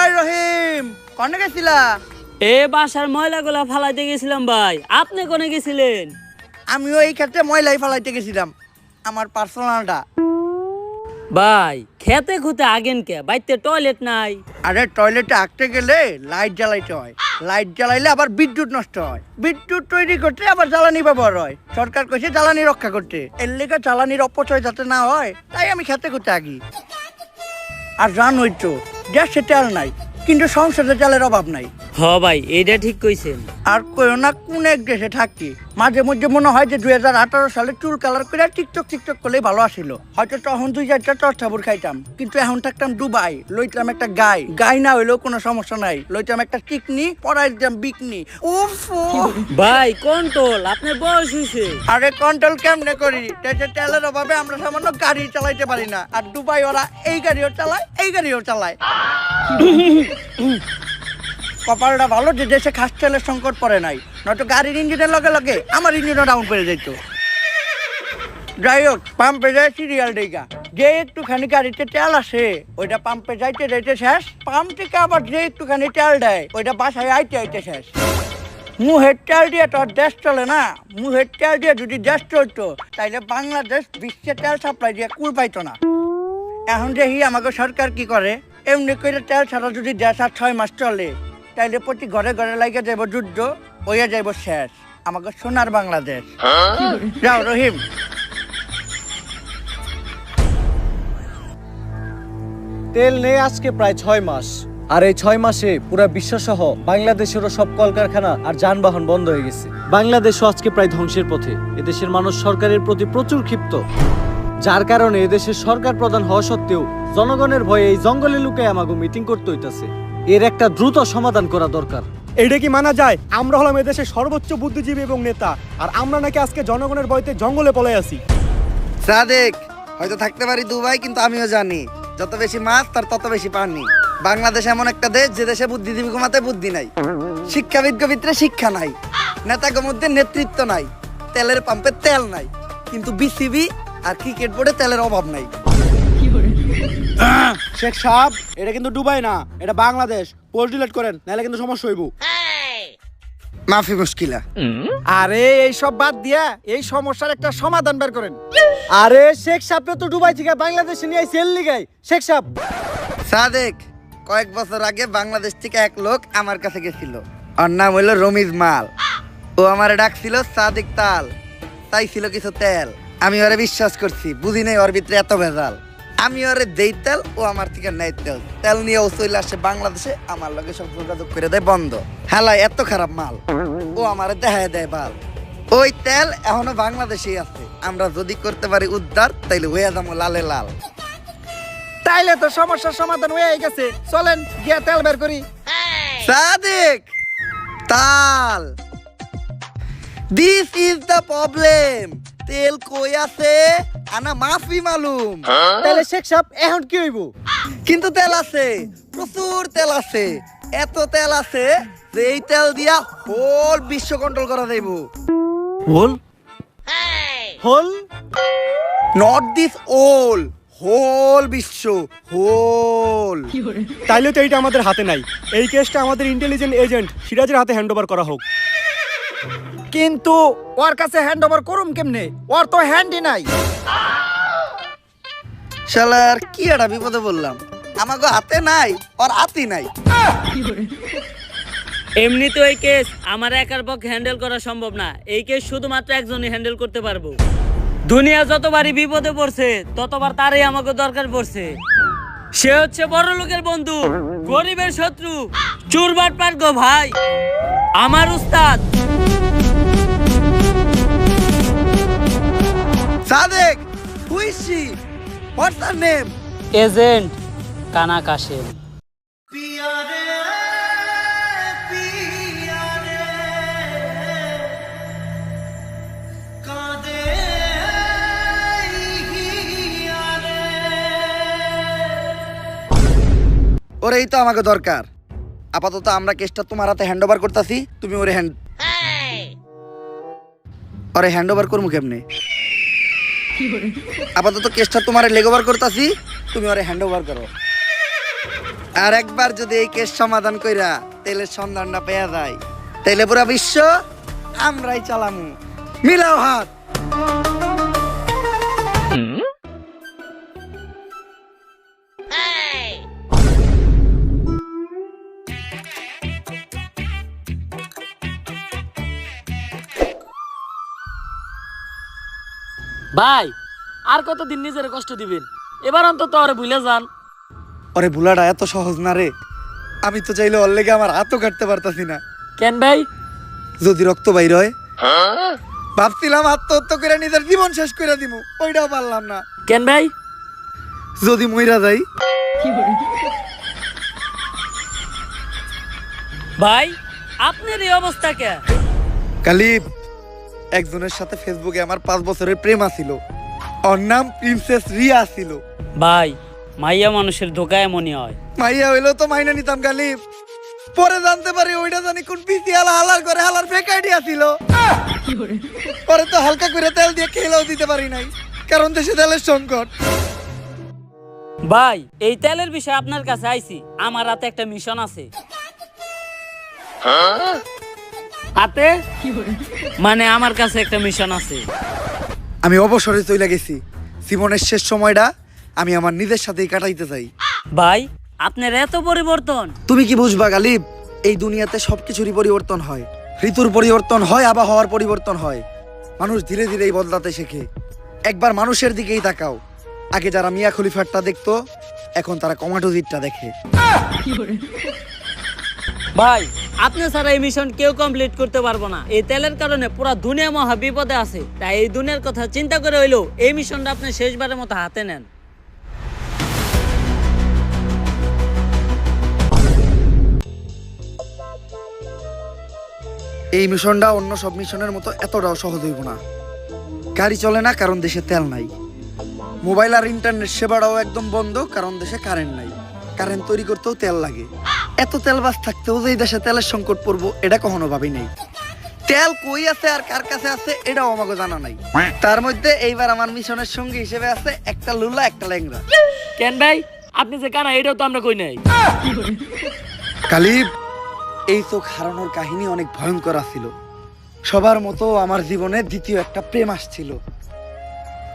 এই রহিম, কনে গেছিলা? এ বাসার ময়লাগুলা ফালাইতে গেছিলাম ভাই। আপনি কোনে গেছিলেন? আমিও এই ক্ষেত্রে ময়লাই ফালাইতে গেছিলাম, আমার পার্সোনালটা। ভাই খেতে খুঁতে আগেন কে? বাইতে টয়লেট নাই? আরে টয়লেটে আঁকতে গেলে লাইট জ্বালাইতে হয়, লাইট জ্বালাইলে আবার বিদ্যুৎ নষ্ট হয়, বিদ্যুৎ তৈরি করতে আবার জ্বালানি ব্যবহার হয়। সরকার কইছে জ্বালানি রক্ষা করতে, এর লেগে জ্বালানির অপচয় যাতে না হয় তাই আমি খেতে খুঁতে আগি। আর জানোই তো গ্যাসে তেল নাই, কিন্তু সংসারে তেলের অভাব নাই। হ ভাই, এইটা ঠিক কইছেন। আর কইও না কোন এক দেশে থাকি, মাঝে মধ্যে মনে হয় যে 2018 সালে চুল কালার করে টিকটক করলেই ভালো আসিল। হয়তো তখন 2-4টা চট্টাবুর খাইতাম, কিন্তু এখন থাকতাম দুবাই, লইতাম একটা গাই না হইলেও কোনো সমস্যা নাই, লইতাম একটা টিকনি, পরাই দিতাম বিকনি। উফ ভাই কন্ট্রোল, আপনার বয়স হইছে। আরে কন্ট্রোল কেমনে করি? দেশে তেলের অভাবে আমরা সামান্য গাড়ি চালাইতে পারি না, আর দুবাই ওরা এই গাড়িও চালায় এই গাড়িও চালায়। কপালটা ভালো যে দেশে খাস তেলের সংকট পড়ে নাই, নয়তো গাড়ির ইঞ্জিনের লগে লগে আমার ইঞ্জিনও ডাউন করে যেত। যাই হোক, পাম্পে যায় সিরিয়াল ডেগা, যে একটুখানি গাড়িতে তেল আসে ওইটা পাম্পে যাইতে যাইতে শেষ, পাম্প থেকে আবার যে একটুখানি তেল দেয় ওইটা বাসায় আইতে আইতে শেষ। মুহের তেল দিয়ে তো আর দেশ চলে না, মুহের তেল দিয়ে যদি দেশ চলতো তাইলে বাংলাদেশ বিশ্বে তেল সাপ্লাই দিয়ে কুল পাইতো না। এখন দেখি আমাকে সরকার কি করে, এমনি করে তেল ছাড়া যদি দেশ আর 6 মাস চলে তাইলে প্রতি ঘরে ঘরে লাগে যাইব যুদ্ধ, হইয়া যাইব শেষ আমাকে সোনার বাংলাদেশ। যাও রহিম। তেল নেই আজকে প্রায় 6 মাস, আর এই 6 মাসে পুরো বিশ্বসহ বাংলাদেশেরও সব কলকারখানা আর যানবাহন বন্ধ হয়ে গেছে। বাংলাদেশও আজকে প্রায় ধ্বংসের পথে। এদেশের মানুষ সরকারের প্রতি প্রচুর ক্ষিপ্ত, যার কারণে এদেশের সরকার প্রধান হওয়া সত্ত্বেও জনগণের ভয়ে এই জঙ্গলে লুকায় আমাকে মিটিং করতে হইতাছে। এর একটা দ্রুত সমাধান করা দরকার। এটা কি মানা যায়? আমরা হলাম এদেশের সর্বোচ্চ বুদ্ধিজীবী এবং নেতা, আর আমরা নাকি আজকে জনগণের ভয়তে জঙ্গলে পলাই আছি। সাদেক, হয়তো থাকতে পারি দুবাই, কিন্তু আমিও জানি যত বেশি মাছ তার তত বেশি পানি। বাংলাদেশ এমন একটা দেশ যে দেশে বুদ্ধিজীবী কমাতে বুদ্ধি নাই, শিক্ষাবিদকে ভিতরে শিক্ষা নাই, নেতাকে মধ্যে নেতৃত্ব নাই, তেলের পাম্পে তেল নাই, কিন্তু বিসিবি আর ক্রিকেট বোর্ডে তেলের অভাব নাই। শেখ সাহেব, এটা কিন্তু দুবাই না, এটা বাংলাদেশ। পোস্ট ডিলিট করেন, নাহলে কিন্তু সমস্যা হইব। মাফি মুশকিলা। আরে এই সব বাদ দিয়া এই সমস্যার একটা সমাধান বের করেন। আরে শেখ সাহেব তো দুবাই থেকে বাংলাদেশে নিয়ে সেল লিগাই। শেখ সাহেব, সাদেক, কয়েক বছর আগে বাংলাদেশ থেকে এক লোক আমার কাছে গেছিল, ওর নাম হইলো রমিজ মাল। ও আমারে ডাকছিল সাদেক তাল, চাইছিল কিছু তেল। আমি ওরে বিশ্বাস করছি, বুঝি নাই ওর ভিতরে এত ভেজাল। আমি ওরে দেই তেল, ও আমার থেকে নেয় তেল। তেল নিয়ে ও চলে আসে বাংলাদেশে, আমার লগে সব যোগাযোগ করে দেয় বন্ধ। হালাই এত খারাপ মাল, ও আমারে দেখায় দেয় বাল। ওই তেল এখনো বাংলাদেশেই আছে, আমরা যদি করতে পারি উদ্ধার তাইলে হয়ে যাবো লালে লাল। তাইলে তো সমস্যার সমাধান হয়ে গেছে, চলেন গিয়া তেল বের করি। সাদেক, তাল, দিস ইজ দ্য প্রবলেম। তেল কই আছে আনা মাফি মালুম। তাহলে শেখ সাহেব এখন কি হইব? কিন্তু তেল আছে, প্রচুর তেল আছে। এত তেল আছে যে এই তেল দিয়া হোল বিশ্ব কন্ট্রোল করা যাইব। হোল হোল নট দিস ওল, হোল বিশ্ব, হোল। তাইলে তো এইটা আমাদের হাতে নাই। এই কেসটা আমাদের ইন্টেলিজেন্ট এজেন্ট সিরাজের হাতে হ্যান্ড ওভার করা হোক। কিন্তু ওর কাছে হ্যান্ড ওভার করুম কেমনে? ওর তো হ্যান্ডই নাই। শালার কি একটা বিপদে বললাম, আমাকে হাতে নাই, ওর হাতই নাই। এমনি তো এই কেস আমার একার পক্ষে হ্যান্ডেল করা সম্ভব না। এই কেস শুধুমাত্র একজনই হ্যান্ডেল করতে পারবো। দুনিয়া যতবারই বিপদে পড়ছে ততবার তারই আমাকে দরকার পড়ছে। সে হচ্ছে বড় লোকের বন্ধু, গরিবের শত্রু, চুরবাট পাট গো ভাই, আমার উস্তাদ। Sadek, who is she? What's her name? Agent কানা কাশেম। ওরেই তো আমাকে দরকার। আপাতত আমরা কেসটা তোমার হাতে হ্যান্ড ওভার করতেছি, তুমি ওরে হ্যান্ড ওভার করবো কেমনে? আপাতত কেসটা তোমার লেগ ওভার করতেছি, তুমি ওরে হ্যান্ড ওভার করো। আর একবার যদি এই কেস সমাধান কইরা তেলের সন্ধানটা পেয়ে যায়, তাইলে পুরা বিশ্ব আমরাই চালামু। মিলাও হাত। ভাই আর কতদিন নিজের কষ্ট দিবেন? এবার অন্তত আরে ভুলে যান। ওরে ভুলাটা এত সহজ না রে। আমি তো চাইলে ওর লেগে আমার হাতও কাটতে পারতাছি না। কেন ভাই? যদি রক্ত বাইর হয়, ভাবছিলাম আত্মহত্যা করে নিজের জীবন শেষ করে দিব, ওইটাও পারলাম না। কেন ভাই? যদি মইরা যাই। ভাই আপনার এই অবস্থা কে? কালিব, একজনের সাথে ফেসবুকে আমার 5 বছরের প্রেম আছিল। ওর নাম প্রিন্সেস রিয়া ছিল। ভাই মাইয়া মানুষের ধোকা এমনই হয়। মাইয়া হইলো তো মাইনা নিতাম কালিব। পরে জানতে পারি ওইটা জানি কোন পিসি হালার করে হালার ফেক আইডিয়া ছিল। পরে তো হালকা করে তেল দিয়ে খেলেও দিতে পারি নাই, কারণ দেশে তেলের সংকট। ভাই এই তেলের বিষয়ে আপনার কাছে আইছি, আমার হাতে একটা মিশন আছে। হাতে মানে আমার কাছে একটা মিশন আছে। আমি অবসরে চলে গেছি। জীবনের শেষ সময়টা আমি আমার নিজের সাথেই কাটাইতে চাই। ভাই আপনার এত পরিবর্তন। তুমি কি বুঝবা গালিব, এই দুনিয়াতে সবকিছুরই পরিবর্তন হয়। ঋতুর পরিবর্তন হয়, আবহাওয়ার পরিবর্তন হয়। মানুষ ধীরে ধীরেই বদলাতে শেখে। একবার মানুষের দিকেই তাকাও। আগে যারা মিয়া খলিফারটা দেখতো, এখন তারা কমাটোজিটটা দেখে। ভাই আপনি ছাড়া এই মিশন কেউ কমপ্লিট করতে পারবো না। এই তেলের কারণে পুরো দুনিয়া মহা বিপদে আছে। তাই এই দুনিয়ার কথা চিন্তা করে হইলো এই মিশনটা আপনি শেষবারের মতো হাতে নেন। এই মিশনটা অন্য সব মিশনের মতো এতটাও সহজ হইব না। গাড়ি চলে না কারণ দেশে তেল নাই। মোবাইল আর ইন্টারনেট সেবাটাও একদম বন্ধ কারণ দেশে কারেন্ট নাই। কারেন্ট তৈরি করতেও তেল লাগে। এত তেল বাস থাকতেও যে এই দেশে তেলের সংকট পড়বো, এটা কখনো ভাবি নাই। তেল কই আছে আর কার কাছে আছে এটাও আমাকে জানা নাই। তার মধ্যে এইবার আমার মিশনের সঙ্গী হিসেবে আছে একটা লুলা, একটা ল্যাংরা। কেন ভাই আপনি যে কানা এটাও তো আমরা কই নাই। কালিব, এই চোখ হারানোর কাহিনী অনেক ভয়ঙ্কর ছিল। সবার মতো আমার জীবনে দ্বিতীয় একটা প্রেম আসছিল,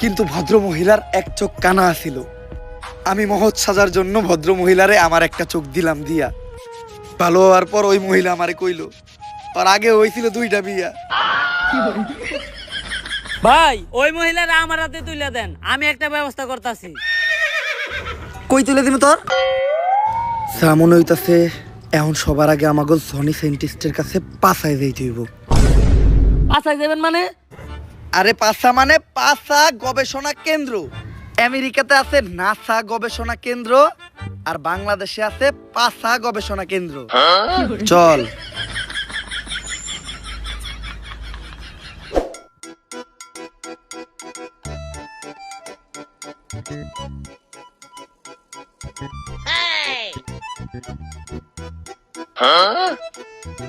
কিন্তু ভদ্র মহিলার এক চোখ কানা ছিল। আমি মহৎ সাজার জন্য ভদ্র মহিলারে আমার একটা চোখ দিলাম দিয়া। ভালো হওয়ার পর ওই মহিলা আমারে কইল আর আগে হয়েছিল 2টা বিয়া। ভাই ওই মহিলারা আমার হাতে তুলে দেন, আমি একটা ব্যবস্থা করতেছি। কই তুলে দিম তোর? সামনে হইতাছে এখন সবার আগে আমাকে সনি সাইন্টিস্টের কাছে পাছায় যাইতে হইব। পাছায় যাবেন মানে? আরে পাছা মানে পাছা গবেষণা কেন্দ্র। আমেরিকাতে আছে নাসা গবেষণা কেন্দ্র, আর বাংলাদেশে আছে পাছা গবেষণা কেন্দ্র। চল।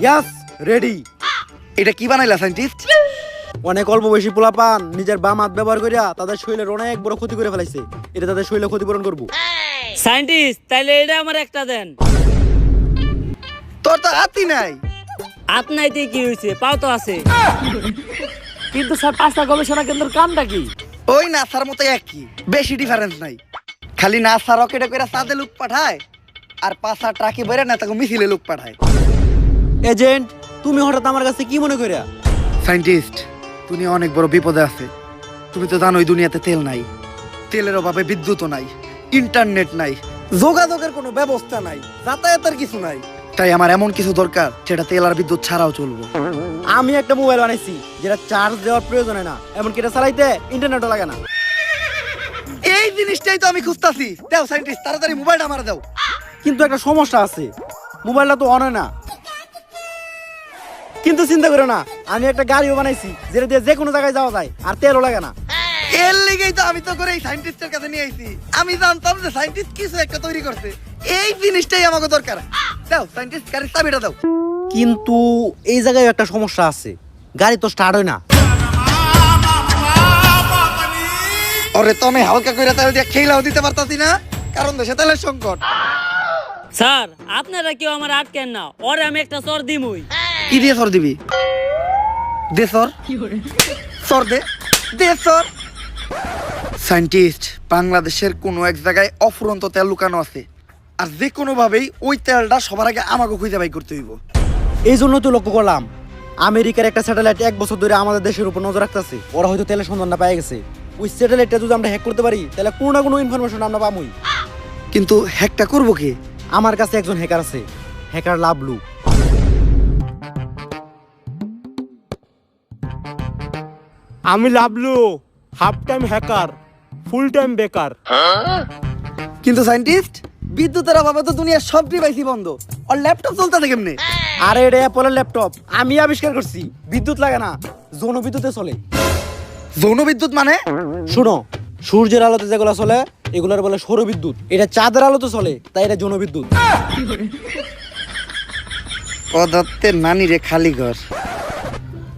ইয়াস, রেডি। এটা কি বানাইলা সাইন্টিস্ট? অনেক অল্প বয়সী পোলাপান নিজের বাম হাত ব্যবহার করিয়া তাদের শরীরের অনেক বড় ক্ষতি করে ফেলাইছে। এটা তাদের শরীরে ক্ষতিপূরণ করবো। সায়েন্টিস্ট তাইলে এটা আমার একটা দেন। তোর তো হাতই নাই। আপনাইতে কি হয়েছে? পাও তো আছে। কিন্তু স্যার পাঁচটা গবেষণা কেন্দ্রের কামটা কি? ওই নাসার মতো একই, বেশি ডিফারেন্স নাই। খালি নাসা রকেটে করে চাঁদে লোক পাঠায়, আর পাছা ট্রাকে বেরে না তাকে মিছিলে লোক পাঠায়। এজেন্ট, তুমি হঠাৎ আমার কাছে কি মনে করিয়া? সায়েন্টিস্ট, তুমি অনেক বড় বিপদে আছে। তুমি তো জানোই দুনিয়াতে তেল নাই, তেলের অভাবে বিদ্যুৎও নাই, ইন্টারনেট নাই, যোগাযোগের কোনো ব্যবস্থা নাই, যাতায়াতের কিছু নাই। তাই আমার এমন কিছু দরকার যেটা তেল আর বিদ্যুৎ ছাড়াও চলবো। আমি একটা মোবাইল বানাইছি যেটা চার্জ দেওয়ার প্রয়োজন হয় না, এমনকি এটা চালাইতে ইন্টারনেটও লাগে না। এই জিনিসটাই তো আমি খুঁজতাছি। দাও সায়েন্টিস্ট, তাড়াতাড়ি মোবাইলটা আমার দাও। কিন্তু একটা সমস্যা আছে, মোবাইলটা তো অন হয় না। কিন্তু চিন্তা করো না, আমি একটা গাড়িও বানাইছি যেটা দিয়ে যে কোনো জায়গায় যাওয়া যায় আর তেলও লাগে না। এর লেগেই তো আমি তো করে এই সায়েন্টিস্টের কাছে নিয়ে আইছি। আমি জানতাম যে সায়েন্টিস্ট কিছু একটা তৈরি করছে। এই জিনিসটাই আমাকে দরকার। দাও সায়েন্টিস্ট, গাড়ির চাবিটা দাও। কিন্তু এই জায়গায় একটা সমস্যা আছে, গাড়ি তো স্টার্ট হয় না। ওরে তো আমি হালকা করে তেল দিয়ে খেলাও দিতে পারতাছি না। কারণ দেশে তেলের সংকট। স্যার আপনারা কেউ আমার আটকেন না, ওরে আমি একটা চর দিমুই। কি দিয়ে সর দিবি? দে সর, সর দে, দে সর। সায়েন্টিস্ট, বাংলাদেশের কোনো এক জায়গায় অফুরন্ত তেল লুকানো আছে, আর যে কোনো ভাবেই ওই তেলটা সবার আগে আমাকে খুঁজে বাই করতে হইব। এই জন্য তো লক্ষ্য করলাম আমেরিকার একটা স্যাটেলাইট 1 বছর ধরে আমাদের দেশের উপর নজর রাখতেছে। ওরা হয়তো তেলের সন্ধানটা পেয়ে গেছে। ওই স্যাটেলাইটটা যদি আমরা হ্যাক করতে পারি তাহলে কোনো না কোনো ইনফরমেশন আমরা পামই। কিন্তু হ্যাকটা করবো কি? আমার কাছে একজন হ্যাকার আছে, হ্যাকার লাভলু। আমি Lavlu, half time hacker, full time বেকার। কিন্তু সায়েন্টিস্ট, বিদ্যুতের অভাবে তো দুনিয়ার সব ডিভাইসই বন্ধ, আর ল্যাপটপ চলতেছে কেমনে? আরে এটা অ্যাপলের ল্যাপটপ, আমি আবিষ্কার করছি। বিদ্যুৎ লাগে না, যৌন বিদ্যুতে চলে। যৌন বিদ্যুৎ মানে? শুনো, সূর্যের আলোতে যেগুলো চলে এগুলোর বলে সৌর বিদ্যুৎ। এটা চাঁদের আলোতে চলে, তাই এটা যৌন বিদ্যুৎ। পদার্থের নানি রে খালি ঘর।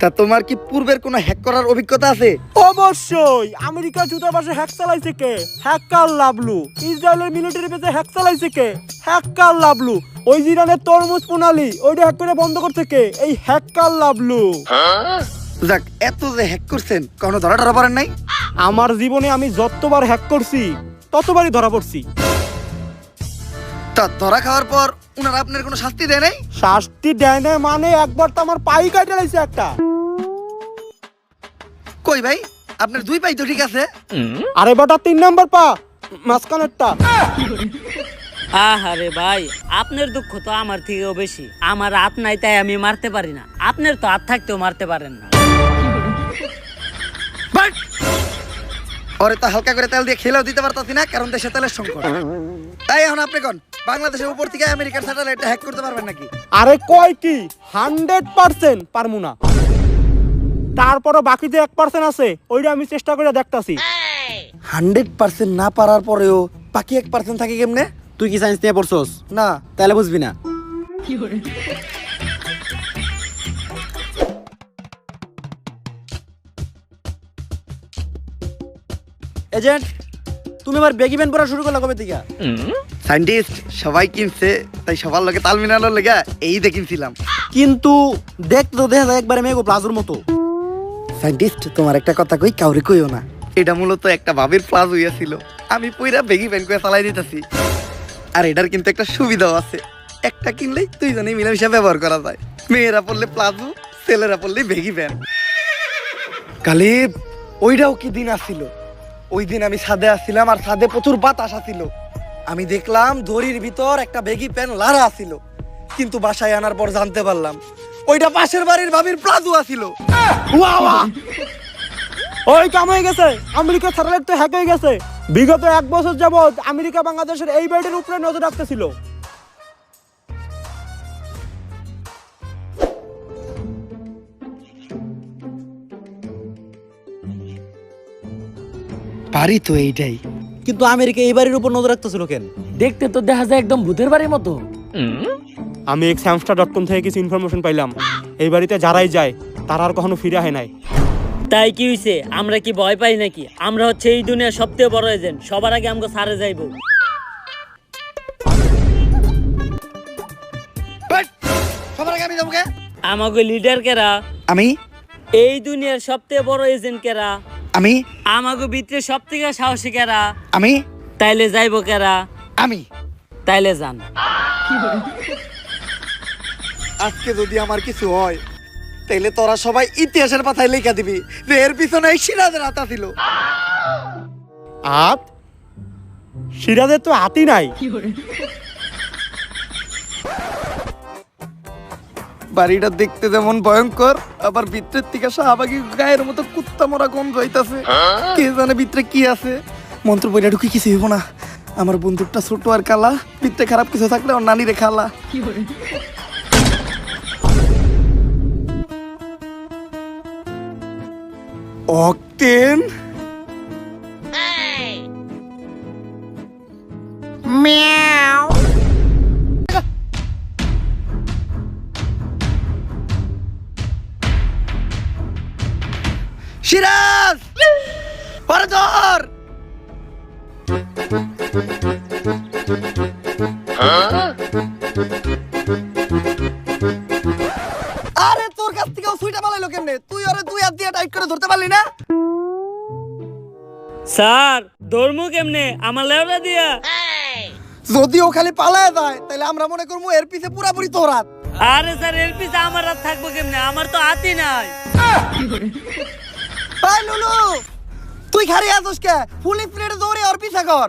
তা তোমার কি পূর্বের কোনো হ্যাক করার অভিজ্ঞতা আছে? অবশ্যই। আমেরিকার দূতাবাসে হ্যাক চালাইছে কে? হ্যাকার লাভলু। ইসরায়েলের মিলিটারি বেসে হ্যাক চালাইছে কে? হ্যাকার লাভলু। ওই ইরানের তরমুজ প্রণালী ওইটা হ্যাক করে বন্ধ করতে কে? এই হ্যাকার লাভলু। যাক, এত যে হ্যাক করছেন, কোনো ধরা পড়েন নাই? আমার জীবনে আমি যতবার হ্যাক করছি ততবারই ধরা পড়ছি। তা ধরা খাওয়ার পর উনারা আপনার কোনো শাস্তি দেয় নাই? শাস্তি দেয় না মানে একবার তো আমার পাই কাটে লাইছে একটা। কই ভাই, আপনার 2 পাই তো ঠিক আছে। আরে বেটা 3 নাম্বার পা, মাঝখানেরটা। আহারে ভাই, আপনার দুঃখ তো আমার থেকেও বেশি। আমার হাত নাই তাই আমি মারতে পারি না, আপনার তো হাত থাকতেও মারতে পারেন না। বাট! ওরে তো হালকা করে তেল দিয়ে খেলেও দিতে পারতাছি না, কারণ দেশে তেলের সংকট। তাই এখন আপনি কোন বাংলাদেশের উপর থেকে আমেরিকার স্যাটেলাইট হ্যাক করতে পারবেন নাকি? আরে কয় কি 100% পারমু না। তারপরও বাকি যে 1% আছে ওইটা আমি চেষ্টা করে দেখতাছি। 100% না পারার পরেও বাকি 1% থাকে কেমনে? তুই কি সায়েন্স নিয়ে পড়ছস? না। তাহলে বুঝবি না। এজেন্ট, তুমি আবার বেগি প্যান্ট পরা শুরু করলা কবে থেকে? সায়েন্টিস্ট, সবাই কিনছে তাই সবার লগে তাল মিলানোর লেগে এই দেখিনছিলাম। কিন্তু দেখতে তো দেখা যায় একবারে মেগো প্লাজোর মতো। সায়েন্টিস্ট, তোমার একটা কথা কই, কাউরে কইও না। এটা মূলত একটা ভাবির প্লাজ হইয়াছিল, আমি পুরা বেগি প্যান্ট করে চালাই দিতেছি। আর এটার কিন্তু একটা সুবিধাও আছে, একটা কিনলেই দুইজনেই মিলেমিশে ব্যবহার করা যায়। মেয়েরা পড়লে প্লাজো, ছেলেরা পড়লে বেগি প্যান্ট। কালিব, ওইটাও কি দিন আসছিল। ওই দিন আমি ছাদে আসছিলাম, আর ছাদে প্রচুর বাতাস আসছিল। আমি দেখলাম দড়ির ভিতর একটা বেগি প্যান্ট লারা আসছিল, কিন্তু বাসায় আনার পর জানতে পারলাম ওইটা পাশের বাড়ির ভাবির প্লাজো আসছিল। ওই কাম হয়ে গেছে, আমেরিকা স্যাটেলাইট তো হ্যাক হয়ে গেছে। বিগত 1 বছর যাবত আমেরিকা বাংলাদেশের এই বেল্টের উপরে নজর রাখতেছিল। পারি তো এইটাই। কিন্তু আমেরিকা এই বাড়ির উপর নজর রাখতেছিল কেন? দেখতে তো দেখা যায় একদম ভূতের বাড়ির মতো। আমি examstar.com থেকে কিছু ইনফরমেশন পাইলাম। এই বাড়িতে যারাই যায় তারা আর কখনো ফিরে হয় নাই। তাই কি হইছে? আমরা কি ভয় পাই নাকি? আমরা হচ্ছে এই দুনিয়ার সবচেয়ে বড় এজেন্ট, সবার আগে আমাকে সারে যাইবো। বাট! সবার আগে আমি যাবো কে? আমাকে লিডার কেরা? আমি। এই দুনিয়ার সবচেয়ে বড় এজেন্ট কেরা? আমি। আমাকে ভিতরে সব থেকে সাহসী কেরা? আমি। তাইলে যাইবো কেরা? আমি। তাইলে যান। আজকে যদি আমার কিছু হয় তাইলে তোরা সবাই ইতিহাসের পাতায় লেখা দিবি যে এর পিছনে এই সিরাজের হাত ছিল। হাত? সিরাজের তো হাতই নাই। বাড়িটা দেখতে যেমন ভয়ঙ্কর, আবার ভিতরের থেকে শাহবাগী গায়ের মতো কুত্তা মরা গন্ধ হইতাছে। কে জানে ভিতরে কি আছে। মন্ত্র বইটা ঢুকে কিছু হইব না। আমার বন্দুকটা ছোট আর কালা, ভিতরে খারাপ কিছু থাকলে ওর নানি রে খালা। অক্টেন, সিরাজ, পরে ধর। আরে তোর কাছ থেকে সুইটা পালাইলো কেমনে? তুই আরে দুই হাত দিয়ে টাইট করে ধরতে পারলি না? স্যার ধর্ম কেমনে আমার লেওরা দিয়া? যদি ও খালি পালায় যায় তাহলে আমরা মনে করবো এর পিছে পুরাপুরি তোর হাত। আরে স্যার এর পিছে আমার হাত থাকবো কেমনে? আমার তো হাতই নাই। ভাই লুলু, তুই খালি আছিস কে? ফুল স্পিডে দৌড়ে ওর পিছে কর।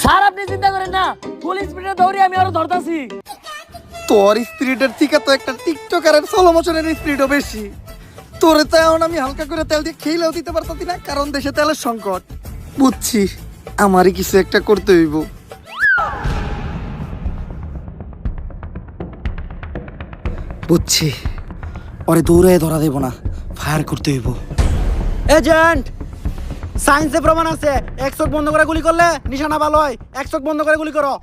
স্যার আপনি চিন্তা করেন না, ফুল স্পিডে দৌড়ি আমি আরো ধরতাছি। তোর স্পিরিটের থেকে তো একটা টিকটকারের সোলো মোশনের স্পিরিটও বেশি। তোরে তো এখন আমি হালকা করে তেল দিয়ে খেলেও দিতে পারতাছি না, কারণ দেশে তেলের সংকট। বুঝছি, আমারই কিছু একটা করতে হইব। বুঝছি, ওরে দৌড়ে ধরা দেব না, ফায়ার করতে হইব। এজেন্ট, সায়েন্সে প্রমাণ আছে এক চোখ বন্ধ করে গুলি করলে নিশানা ভালো হয়। এক চোখ বন্ধ করে গুলি করো।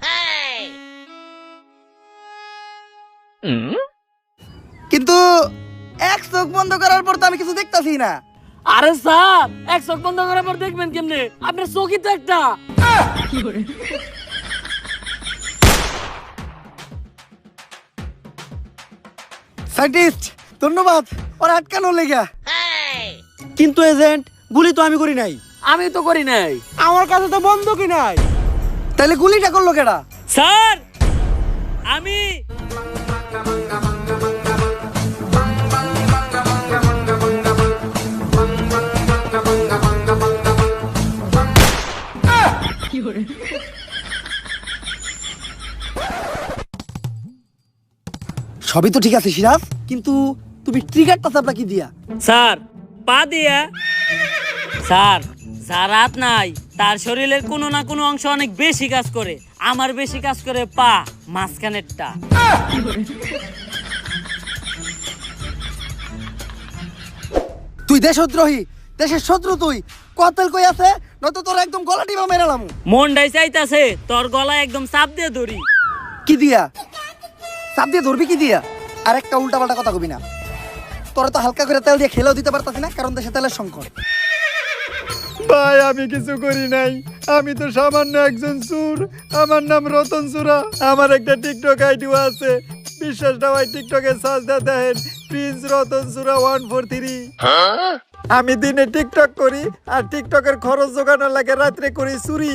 কিন্তু এক চোখ বন্ধ করার পর তো আমি কিছু দেখতাছি না। আরে স্যার এক চোখ বন্ধ করার পর দেখবেন কেমনে? আপনার চোখই তো একটা। সাইন্টিস্ট, ধন্যবাদ ওর আটকানোর লেগা। কিন্তু এজেন্ট, গুলি তো আমি করি নাই। আমি তো করি নাই। আমার কাছে তো বন্দুকই নাই। তাহলে গুলিটা করলো কেডা? স্যার আমি সবই তো ঠিক আছে সিরাজ, কিন্তু তুমি ট্রিগারটা চাপলা কি দিয়া? স্যার পা দিয়া। স্যার যার হাত নাই তার শরীরের কোনো না কোনো অংশ অনেক বেশি কাজ করে। আমার বেশি কাজ করে পা, মাঝখানেরটা। তুই দেশদ্রোহী, দেশের শত্রু তুই। কতেল কই আছে, নয়তো তোর একদম গলা টিপা মেরালাম। মনটাই চাইতাছে তোর গলায় একদম চাপ দিয়ে ধরি। কি দিয়া? চাপ দিয়ে ধরবি কি দিয়া? আর একটা উল্টা পাল্টা কথা কবি না। তোরা তো হালকা করে তেল দিয়ে খেলেও দিতে পারতাছি না, কারণ দেশে তেলের সংকট। ভাই আমি কিছু করি নাই। আমি তো সামান্য একজন চোর। আমার নাম রতন চোরা। আমার একটা টিকটক আইডিও আছে, বিশ্বাস না হয় টিকটকে সার্চ দিয়ে দেখেন, প্রিন্স রতন চোরা 143। আমি দিনে টিকটক করি, আর টিকটকের খরচ জোগানোর লাগে রাত্রে করি চুরি।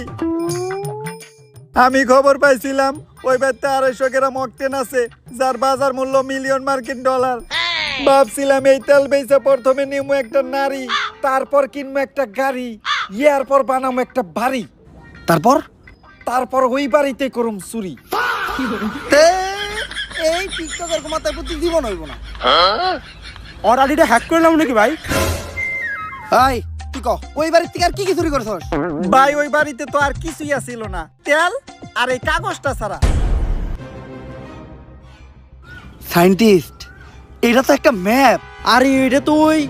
আমি খবর পাইছিলাম ওই বাড়িতে 250 গ্রাম অকটেন আছে, যার বাজার মূল্য $1,000,000 মার্কিন। ভাবছিলাম এই তেল বেচে প্রথমে নিমু একটা নারী, তারপর কিনবো একটা গাড়ি, এরপর বানাবো একটা বাড়ি, তারপর ওই বাড়িতে করুম চুরি। তে এই টিকটকের মাথায় প্রতি জীবন হইব না। ওর আইডিটা হ্যাক করলাম নাকি ভাই? ভাই তুই কহ, ওই বাড়ির থেকে আর কি কি চুরি করেছস? ভাই ওই বাড়িতে তো আর কিছুই আসিল না, তেল আর এই কাগজটা ছাড়া। সায়েন্টিস্ট, এটা তো একটা ম্যাপ। আরে এটা তো ওই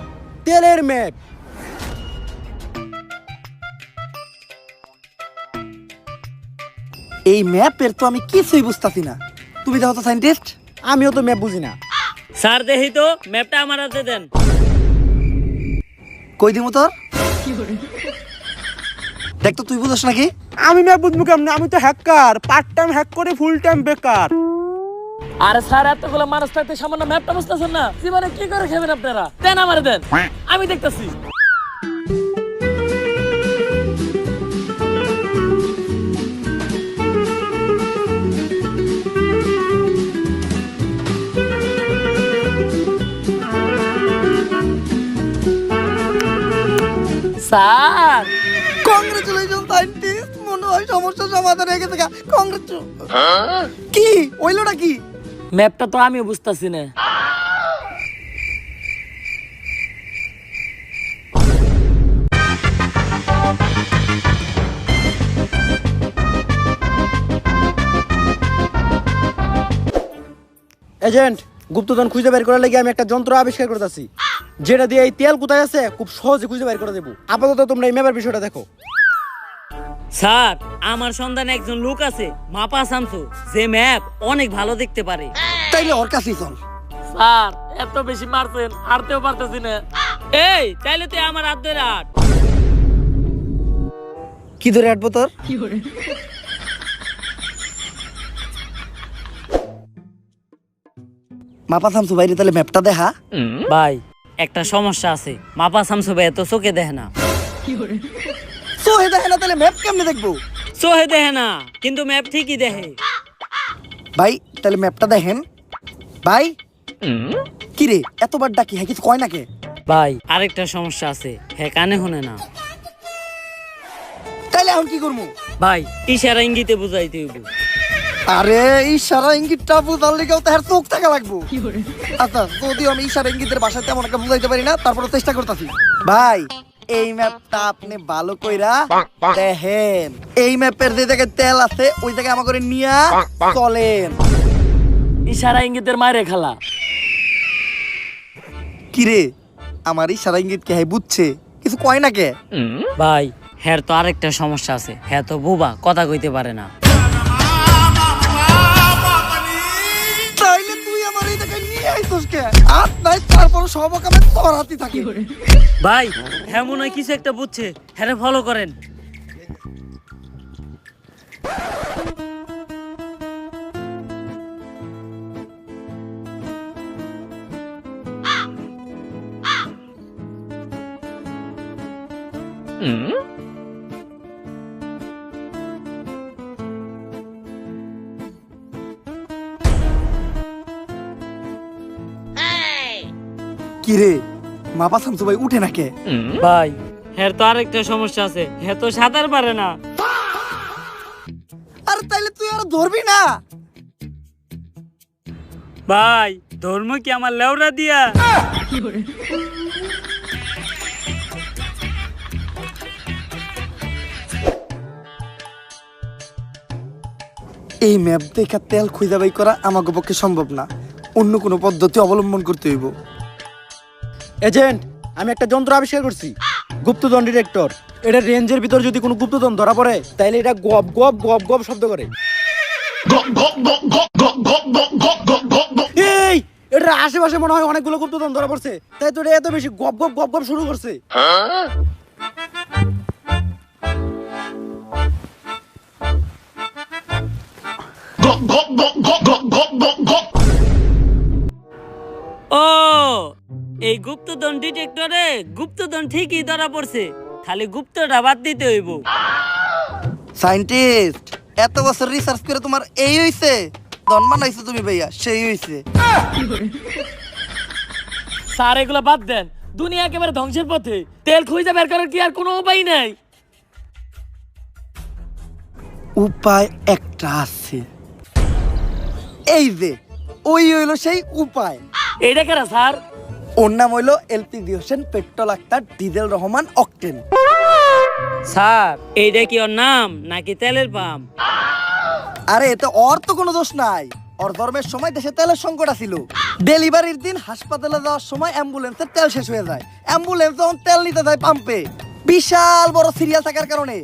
তেলের ম্যাপ। এই ম্যাপের তো আমি কিছুই বুঝতাছি না। তুমি দেখো তো সায়েন্টিস্ট। আমিও তো ম্যাপ বুঝি না। স্যার দেখি তো ম্যাপটা আমার হাতে দেন। কই দিমু তোর? দেখ তো, তুই বুঝছ নাকি? আমি ম্যাপ বুঝবো কেমনে? আমি তো হ্যাকার, পার্ট টাইম হ্যাক করে ফুল টাইম বেকার। আরে স্যার এতগুলো মানুষ থাকতে সামান্য ম্যাপটা বুঝতেছেন না? জীবনে কি করে খাবেন আপনারা? দেন আমার দেন, আমি দেখতেছি। স্যার কংগ্রেচুলেশন সায়েন্টিস্ট, মনে হয় সমস্যার সমাধান হয়ে গেছে। কংগ্রেচুলেশন। কি ওইলোটা কি? ম্যাপটা তো আমিও বুঝতেছি না। এজেন্ট, গুপ্তধন খুঁজে বের করার লাগি আমি একটা যন্ত্র আবিষ্কার করতেছি, যেটা দিয়ে এই তেল কোথায় আছে খুব সহজে খুঁজে বের করে দেবো। আপাতত তোমরা এই ম্যাপের বিষয়টা দেখো। স্যার আমার সন্ধানে একজন লোক আছে, মাপা শামসু, যে ম্যাপ অনেক ভালো দেখতে পারে। তাইলে ওর কাছেই চল। স্যার এত বেশি মারছেন হারতেও পারতেছি না। এই তাইলে তুই আমার হাত ধরে হাঁট। কি ধরে আটবো তোর? মাপা থামছু বাইরে, তাহলে ম্যাপটা দেখা। ভাই একটা সমস্যা আছে, মাপা শামসু ভাই এত চোখে দেখে না। সোহে দেখে না, তাহলে ম্যাপ কেমনে দেখবো? চোখে দেখে না কিন্তু ম্যাপ ঠিকই দেখে। ভাই তাহলে ম্যাপটা দেখেন। ভাই কি রে এতবার ডাকি, হ্যাঁ কিছু কয় নাকি? ভাই আরেকটা সমস্যা আছে, হ্যাঁ কানে শুনে না। তাইলে এখন কি করবো? ভাই ইশারা ইঙ্গিতে বুঝাইতে হইব। আরে ইশারা ইঙ্গিতটা বুঝার লিগেও তো আর চোখ থাকা লাগবো। আচ্ছা যদিও আমি ইশারা ইঙ্গিতের ভাষায় তেমন একটা বুঝাইতে পারি না, তারপরে চেষ্টা করতেছি। ভাই এই ম্যাপটা আপনি ভালো কইরা দেখেন। এই ম্যাপের যে জায়গায় তেল আছে ওই জায়গায় আমার করে নিয়া চলেন। ইশারা ইঙ্গিতের মায়ের খেলা। কিরে আমার ইশারা ইঙ্গিত কে বুঝছে, কিছু কয় না কে? ভাই হ্যার তো আরেকটা সমস্যা আছে, হ্যাঁ তো বুবা, কথা কইতে পারে না। তাইলে তুই আমার এই জায়গায় নিয়ে আইছস কে? আর নাই তারপর সব কামে তোর হাতে থাকে। ভাই হ্যাঁ মনে হয় কিছু একটা বুঝছে, হ্যাঁ ফলো করেন। কিরে মাপা শামসু ভাই উঠে না কে? ভাই হ্যাঁ তো আরেকটা সমস্যা আছে, হ্যাঁ তো সাঁতার পারে না। আর তাইলে তুই আর ধরবি না? ভাই ধর্ম কি আমার লেওরা দিয়া? এই ম্যাপ দেখা তেল খুঁজে বাই করা আমাকে পক্ষে সম্ভব না, অন্য কোনো পদ্ধতি অবলম্বন করতে হইব। এজেন্ট, আমি একটা যন্ত্র আবিষ্কার করছি, গুপ্তধন ডিটেক্টর। এটা রেঞ্জের ভিতর যদি কোনো গুপ্তধন ধরা পড়ে তাইলে এটা গপ গপ গপ গপ শব্দ করে। এই এটা আশেপাশে মনে হয় অনেকগুলো গুপ্তধন ধরা পড়ছে, তাই তো এটা এত বেশি গপ গপ গপ গপ শুরু করছে। ও এই গুপ্তধন ডিটেক্টরে গুপ্তধন ঠিকই ধরা পড়ছে, খালি গুপ্তটা বাদ দিতে হইব। সায়েন্টিস্ট এত বছর রিসার্চ করে তোমার এই হইছে? ধনমান হইছে তুমি ভাইয়া, সেই হইছে। স্যার এগুলো বাদ দেন, দুনিয়া একেবারে ধ্বংসের পথে, তেল খুঁজে বের করার কি আর কোনো উপায় নাই? উপায় একটা আছে, এই যে ওই হইলো সেই উপায়। এইটা কেন স্যার? ওর নাম হইলো LPG Hossain petrol Akter diesel Rahman octane. Sir এইটা কি ওর নাম নাকি তেলের পাম্প? আরে এতে ওর তো কোনো দোষ নাই, ওর ধর্মের সময় দেশে তেলের সংকট ছিল। ডেলিভারির দিন হাসপাতালে যাওয়ার সময় অ্যাম্বুলেন্সের তেল শেষ হয়ে যায়। অ্যাম্বুলেন্স যখন তেল নিতে যায় পাম্পে, বিশাল বড় সিরিয়াল থাকার কারণে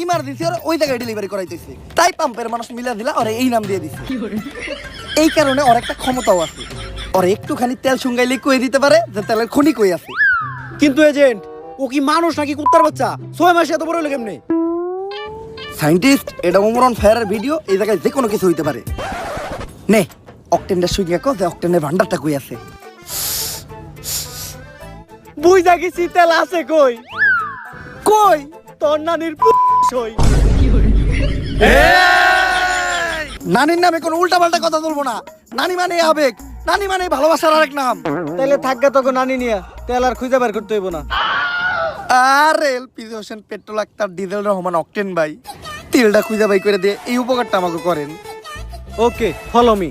ইমার্জেন্সি ওর ওই জায়গায় ডেলিভারি করাইতেছে, তাই পাম্পের মানুষ মিলা দিলা ওরে এই নাম দিয়ে দিছে। এই কারণে ওর একটা ক্ষমতাও আছে, ওর একটুখানি তেল শুঙ্গাইলে কয়ে দিতে পারে যে তেলের খনি কই আছে। কিন্তু এজেন্ট, ও কি মানুষ নাকি কুত্তার বাচ্চা? 6 মাসে এত বড় হলো কেমনে? সায়েন্টিস্ট এটা ওমরন ফায়ারের ভিডিও, এই জায়গায় যে কোনো কিছু হইতে পারে। নে অকটেনটা শুইয়া কো যে অকটেনের ভান্ডারটা কই আছে। বুঝা গেছি তেল আছে কই? কই? তোর নানির সই। নানির নামে কোনো উল্টা পাল্টা কথা বলবো না। নানি মানে আবেগ, নানি মানে ভালোবাসার আরেক নাম। তাইলে থাকবে তখন নানি নিয়া, তেল আর খুঁজে বের করতে হইব না। আর LPG Hossain petrol Akter diesel Rahman octane ভাই, তেলটা খুঁজে বাই করে দিয়ে এই উপকারটা আমাকে করেন। ওকে, ফলো মি।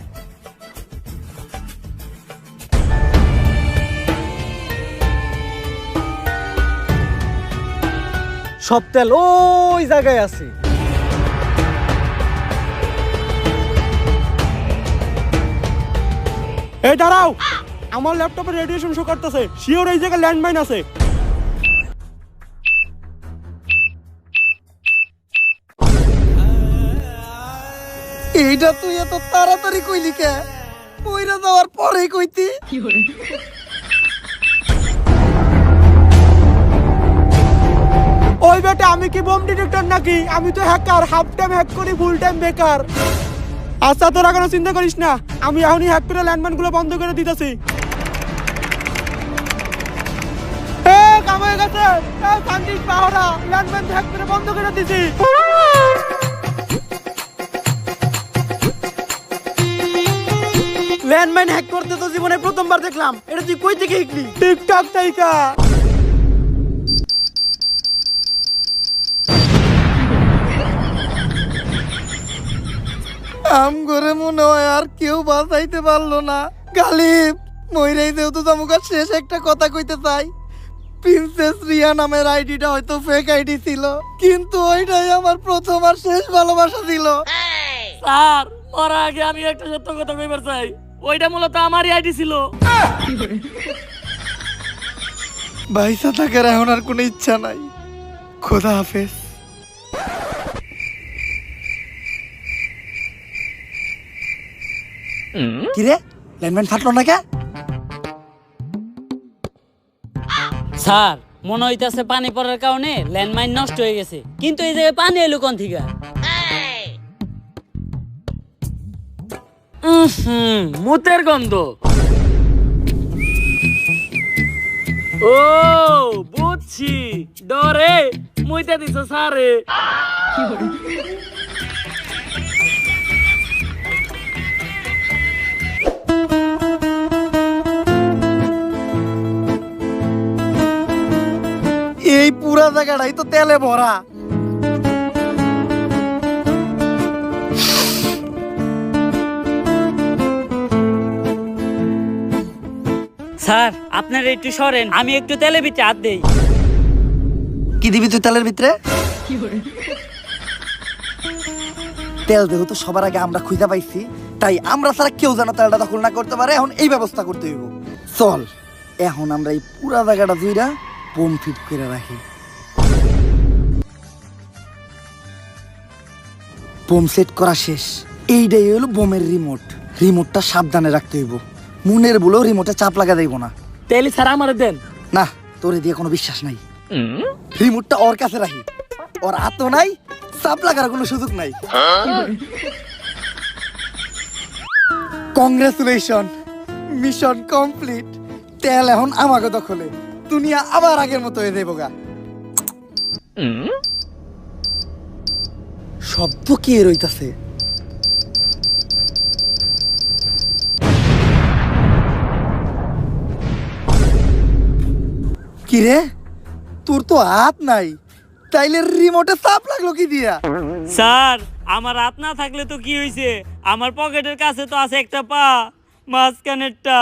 সব তেল ওই জায়গায় আছে। এই দাঁড়াও, আমার ল্যাপটপে রেডিয়েশন শো করতেছে, শিওর এই জায়গায় ল্যান্ডমাইন আছে। এইটা তুই এত তাড়াতাড়ি কইলি কে? মইরা যাওয়ার পরেই কইতি। ওই বেটা আমি কি বোম ডিটেক্টর নাকি? আমি তো হ্যাকার, হাফ টাইম হ্যাক করি, ফুল টাইম বেকার। আচ্ছা তোরা কোনো চিন্তা করিস না, আমি এখনই হ্যাক করে ল্যান্ডমাইন গুলো বন্ধ করে দিতেছি। কাম হয়ে গেছে, শান্তি পাহারা ল্যান্ডমাইন হ্যাক করে বন্ধ করে দিছি। ল্যান্ডমাইন হ্যাক করতে তো জীবনে প্রথমবার দেখলাম, এটা তুই কই থেকে শিখলি? টিকটক থেকে। আম করে মনে হয় আর কেউ বাঁচাইতে পারলো না। গালিব মইরাই যেহেতু তামুকার শেষ একটা কথা কইতে চাই, প্রিন্সেস রিয়া নামের আইডিটা হয়তো ফেক আইডি ছিল, কিন্তু ওইটাই আমার প্রথম আর শেষ ভালোবাসা ছিল। স্যার ওর আগে আমি একটা সত্য কথা কইবার চাই, ওইটা মূলত আমারই আইডি ছিল। বাইসা থাকার এখন আর কোনো ইচ্ছা নাই। খোদা হাফেজ। কিরে ল্যান্ডমাইন ফাটলো না কে? স্যার মনে হইতাছে পানি পড়ার কারণে ল্যান্ডমাইন নষ্ট হয়ে গেছে, কিন্তু এই জায়গায় পানি এলো কোন থেকে? মুতের গন্ধ। ও বুঝছি, ডরে মুইতে দিছ স্যারে। এই পুরা জায়গাটাই তো তেলে ভরা। স্যার আপনারা একটু সরেন, আমি একটু তেলে ভিতরে হাত দেই। কি দিবি তুই তেলের ভিতরে? তেল যেহেতু সবার আগে আমরা খুঁজে পাইছি, তাই আমরা ছাড়া কেউ যেন তেলটা দখল না করতে পারে। এখন এই ব্যবস্থা করতে হইব। চল এখন আমরা এই পুরা জায়গাটা দুইটা বোম ফিট করে রাখি। বোম সেট করা শেষ। এইটাই হলো বোমের রিমোট। রিমোটটা সাবধানে রাখতে হইব, মনের বলেও রিমোটে চাপ লাগা যাইব না। তেলি স্যার আমার দেন। না, তোরে দিয়ে কোনো বিশ্বাস নাই। রিমোটটা ওর কাছে রাখি, ওর হাতও নাই, চাপ লাগার কোনো সুযোগ নাই। Congratulation, mission complete. তেল এখন আমাকে দখলে, দুনিয়া আবার আগের মতো হয়ে যাইব গা। শব্দ কি রইতাছে? কিরে তোর তো হাত নাই, তাইলে রিমোটে চাপ লাগলো কি দিয়া? স্যার আমার হাত না থাকলে তো কি হইছে, আমার পকেটের কাছে তো আছে একটা পা, মাঝখানেরটা।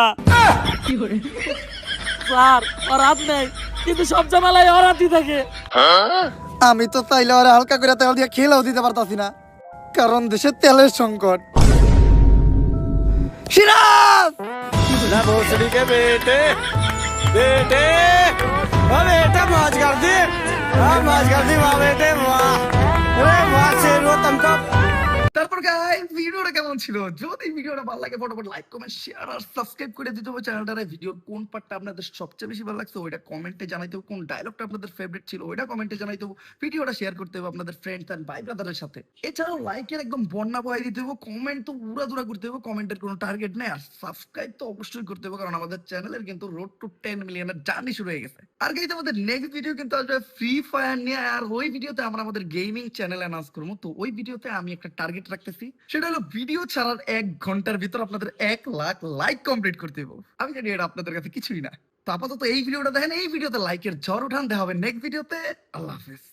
স্যার ওর হাত নেই, কিন্তু সব জামালাই ওর হাতই থাকে। আমি তো চাইলে ওরা হালকা করে তেল দিয়ে খেলেও দিতে পারতাছি না, কারণ দেশে তেলের সংকট। সিরাজ তারপর গাইস ভিডিওটা কেমন ছিল? যদি ভিডিওটা ভালো লাগে ফটাফট লাইক কমেন্ট শেয়ার আর সাবস্ক্রাইব করে দিতে হবে চ্যানেলটারে। ভিডিওর কোন পার্টটা আপনাদের সবচেয়ে বেশি ভালো লাগছে ওইটা কমেন্টে জানাইতে হবে। কোন ডায়লগটা আপনাদের ফেভারিট ছিল ওইটা কমেন্টে জানাইতে হবে। ভিডিওটা শেয়ার করতে হবে আপনাদের ফ্রেন্ডস এন্ড ভাই ব্রাদারের সাথে। এছাড়াও লাইকের একদম বন্যা বয়ে দিতে হবে, কমেন্ট তো উড়াধুরা করতে হবে, কমেন্টের কোনো টার্গেট নেই। আর সাবস্ক্রাইব তো অবশ্যই করতে হবে, কারণ আমাদের চ্যানেলের কিন্তু রোড টু 10 মিলিয়নের জার্নি শুরু হয়ে গেছে। আর গাইস আমাদের নেক্সট ভিডিও কিন্তু আসবে ফ্রি ফায়ার নিয়ে, আর ওই ভিডিওতে আমরা আমাদের গেমিং চ্যানেল অ্যানাউন্স করবো। তো ওই ভিডিওতে আমি একটা টার্গেট রাখতেছি, সেটা হলো ভিডিও ছাড়ার 1 ঘন্টার ভিতর আপনাদের 1 লাখ লাইক কমপ্লিট করতে হবে। আমি জানি এটা আপনাদের কাছে কিছুই না। তো আপাতত এই ভিডিওটা দেখেন, এই ভিডিওতে লাইকের ঝড় উঠান। দেখা হবে নেক্সট ভিডিওতে। আল্লাহ হাফেজ।